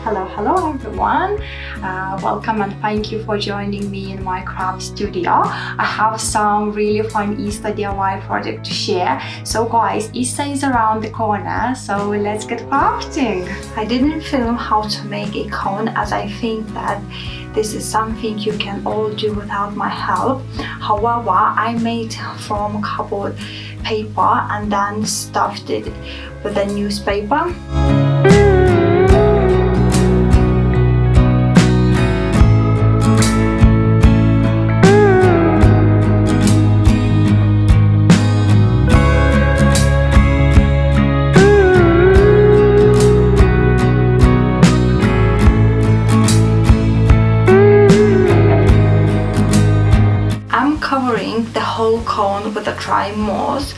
Hello everyone. Welcome and thank you for joining me in my craft studio. I have some really fun Easter DIY project to share. So guys, Easter is around the corner, so let's get crafting. I didn't film how to make a cone as I think that this is something you can all do without my help. However, I made from cardboard paper and then stuffed it with a newspaper. Covering the whole cone with a dry moss,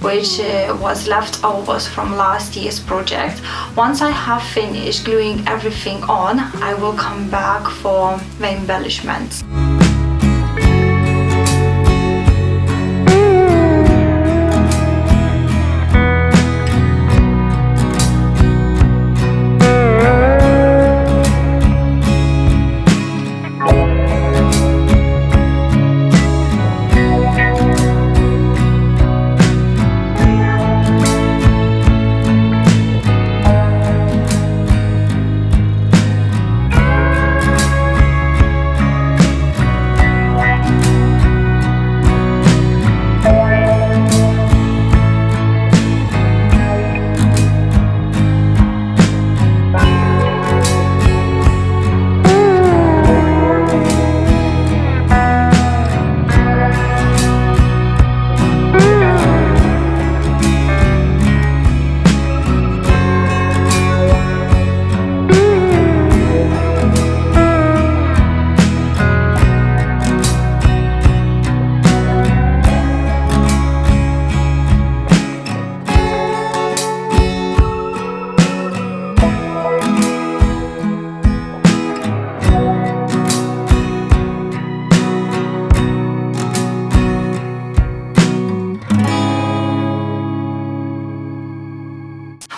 which was leftovers from last year's project. Once I have finished gluing everything on, I will come back for the embellishments.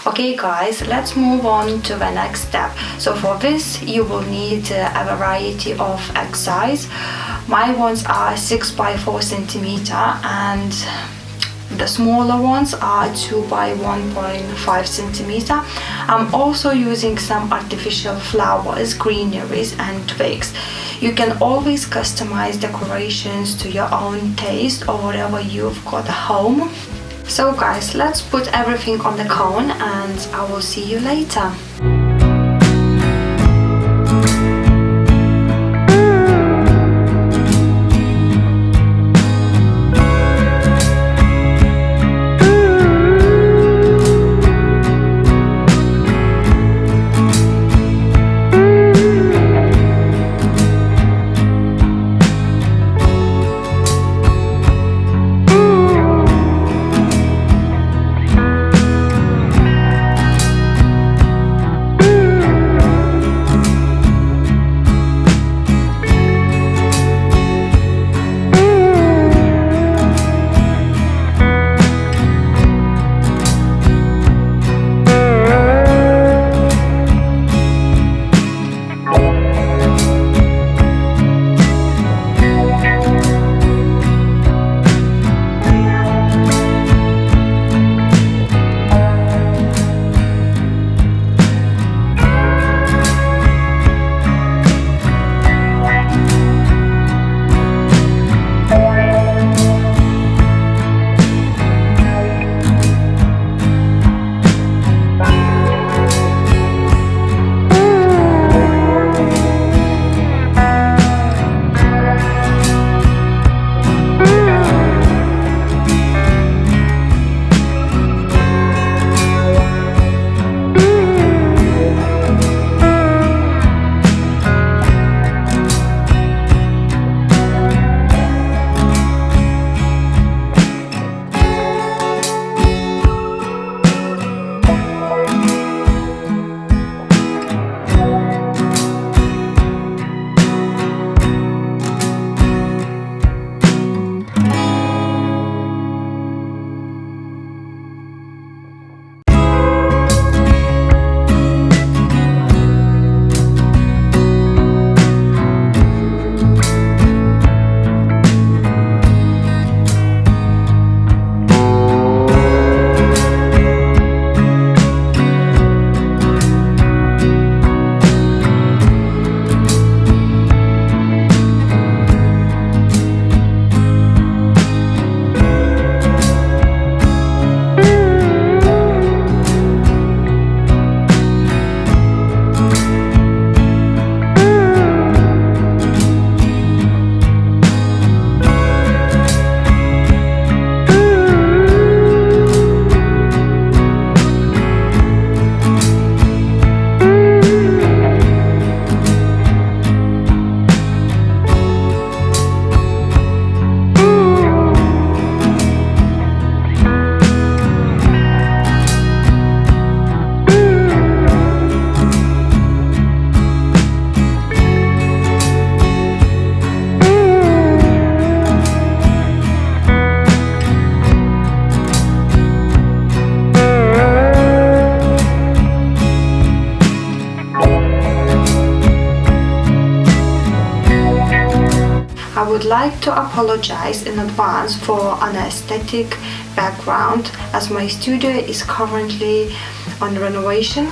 Okay guys, let's move on to the next step. So for this you will need a variety of egg size. My ones are 6 by 4 centimeter and the smaller ones are 2 by 1.5 centimeter. I'm also using some artificial flowers, greeneries and twigs. You can always customize decorations to your own taste or whatever you've got at home. So guys, let's put everything on the cone and I will see you later. I would like to apologize in advance for an aesthetic background, as my studio is currently on renovation.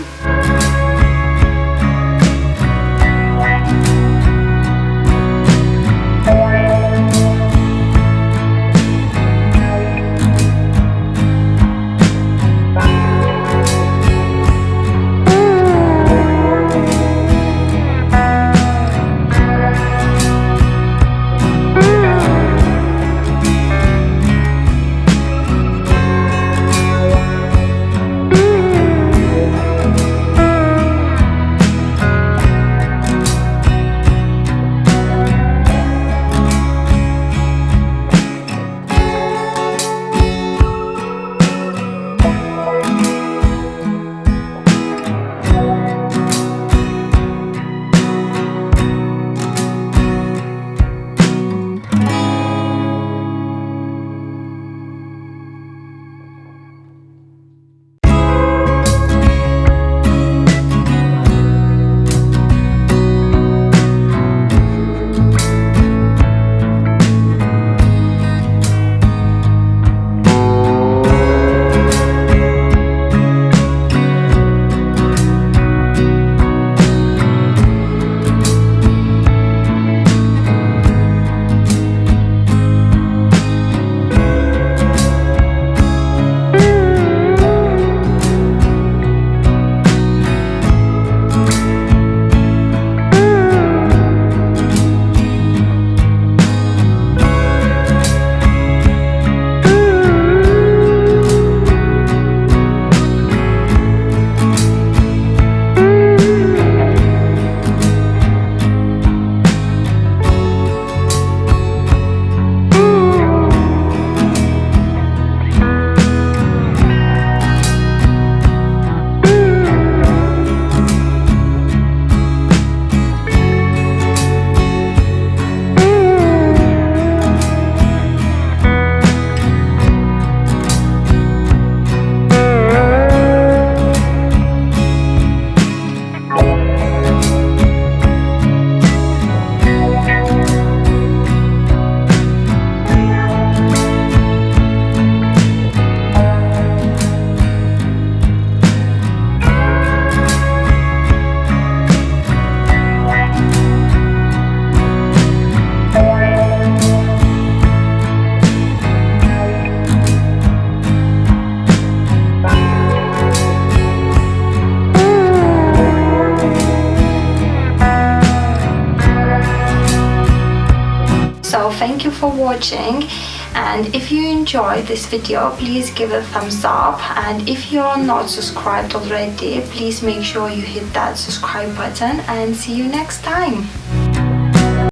So thank you for watching, and if you enjoyed this video, please give it a thumbs up, and if you're not subscribed already, please make sure you hit that subscribe button, and see you next time.